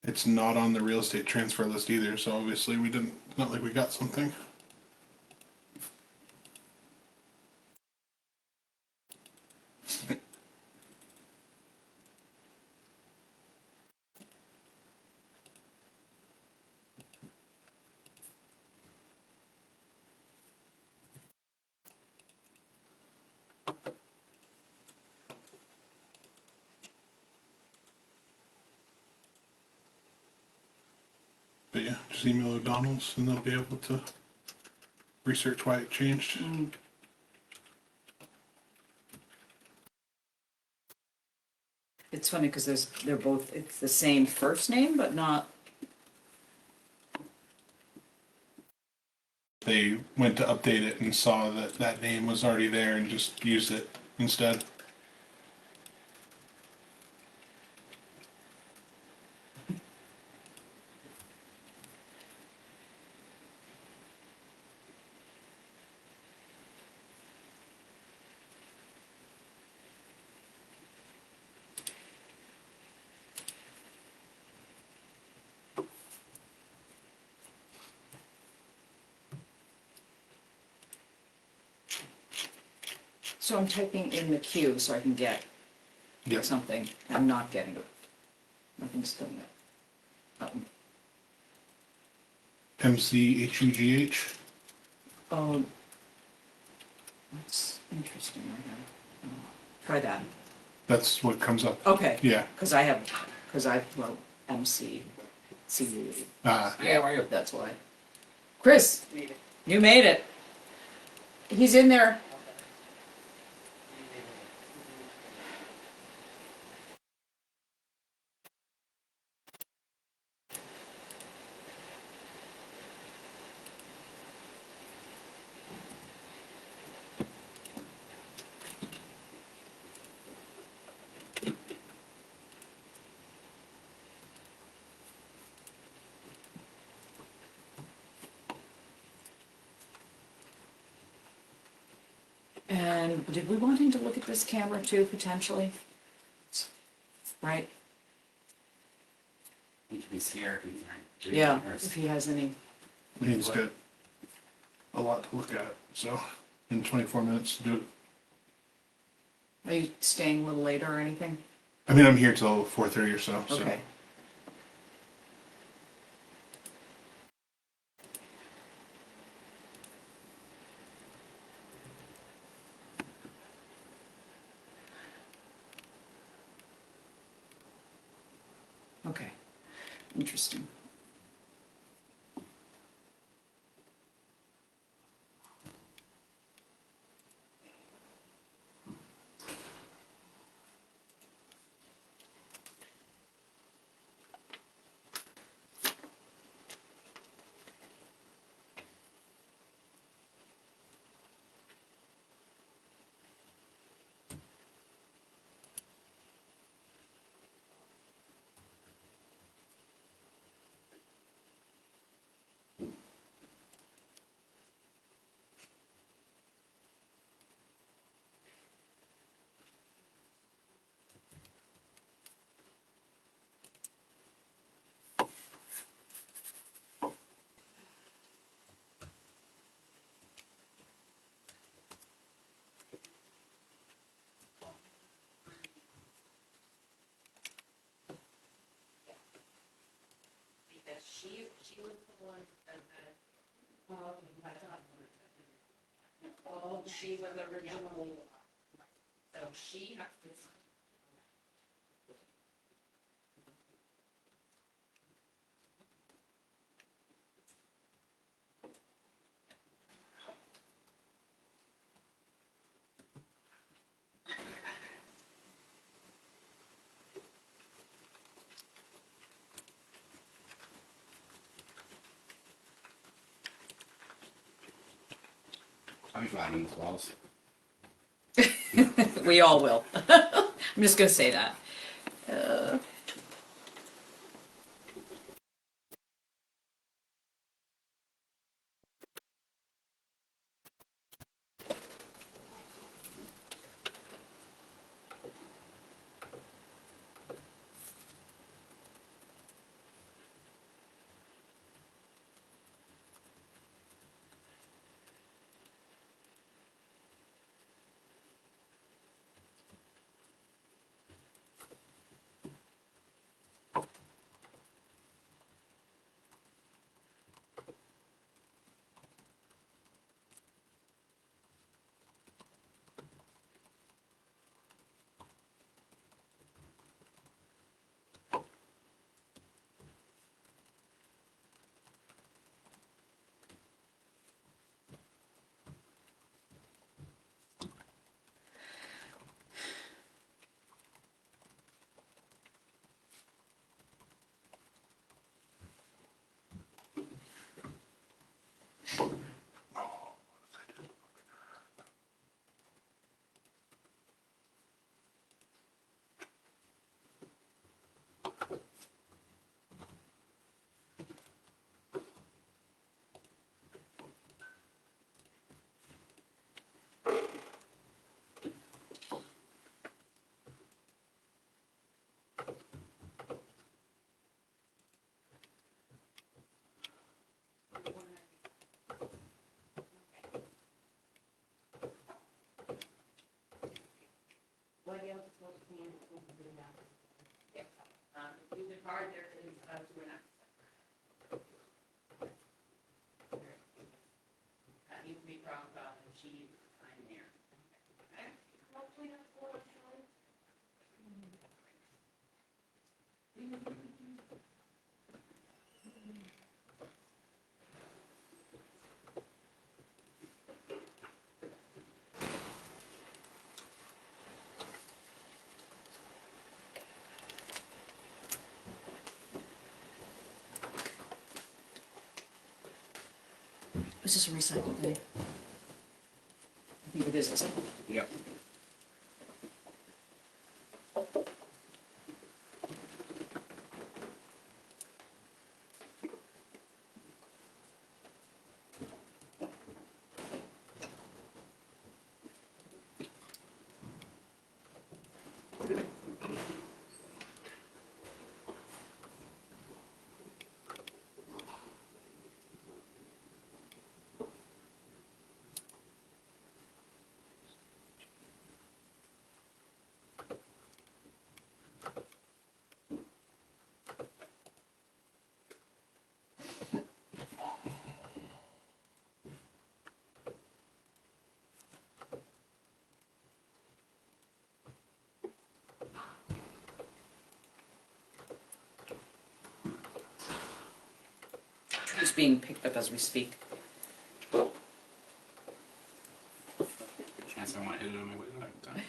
It's not on the real estate transfer list either, so obviously we didn't, it's not like we got something. But yeah, just email O'Donnell's and they'll be able to research why it changed. It's funny because they're both, it's the same first name, but not. They went to update it and saw that that name was already there and just used it instead. So I'm typing in the queue so I can get Yep. something. I'm not getting it. Nothing's doing it. MCHUGH. Oh, that's interesting. Try that. That's what comes up. Okay. Yeah. Because well, MC, CU. Ah, Hey, how are you? That's why. Chris, you made it. He's in there. And did we want him to look at this camera too, potentially? Right? If he's here, he's Yeah, if he has any. he's got a lot to look at. So in 24 minutes to do it. Are you staying a little later or anything? I mean, I'm here till 4:30 or so. So. Okay. Okay. Interesting. She was the one that had. Oh, she was originally. So she has to. I'll be finding these walls. We all will. I'm just gonna say that. What else was being considered now? Yeah, you can hard there is to an you can be proud about and achieve time there. Hopefully that's what I'm showing. Is this a recycled thing? I think it is, isn't it? Yep. It's being picked up as we speak. Chance I want to hit it on my way done.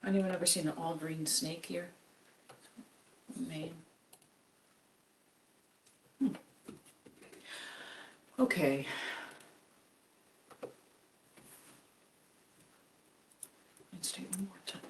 Anyone ever seen an all green snake here? In Maine. Okay. Let's take one more time.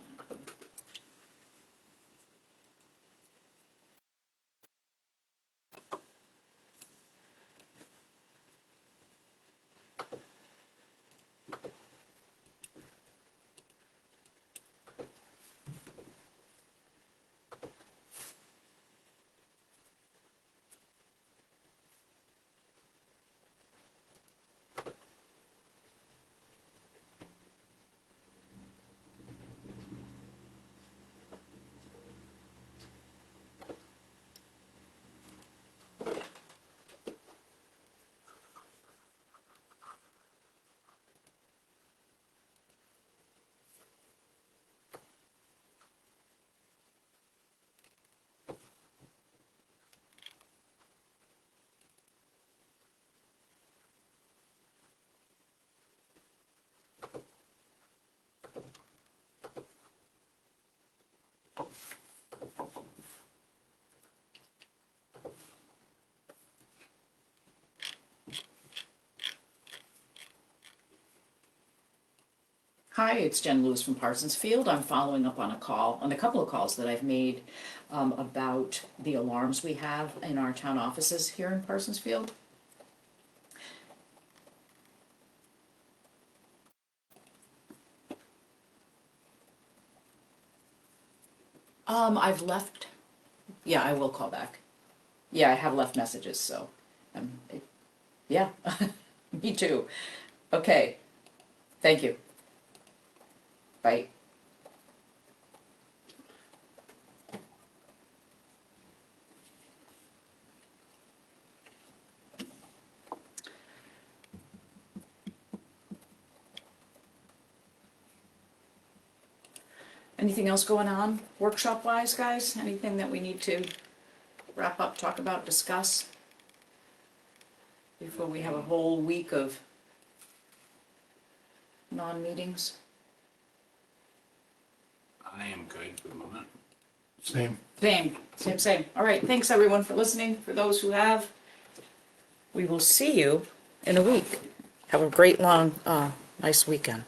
Hi, it's Jen Lewis from Parsons Field. I'm following up on a couple of calls that I've made about the alarms we have in our town offices here in Parsons Field. I've left, yeah, I will call back. Yeah, I have left messages, so, yeah, me too. Okay, thank you. Bye. Anything else going on workshop wise, guys? Anything that we need to wrap up, talk about, discuss? Before we have a whole week of non-meetings? I am good for the moment. Same. Same. All right, thanks everyone for listening. For those who have, we will see you in a week. Have a great long, nice weekend.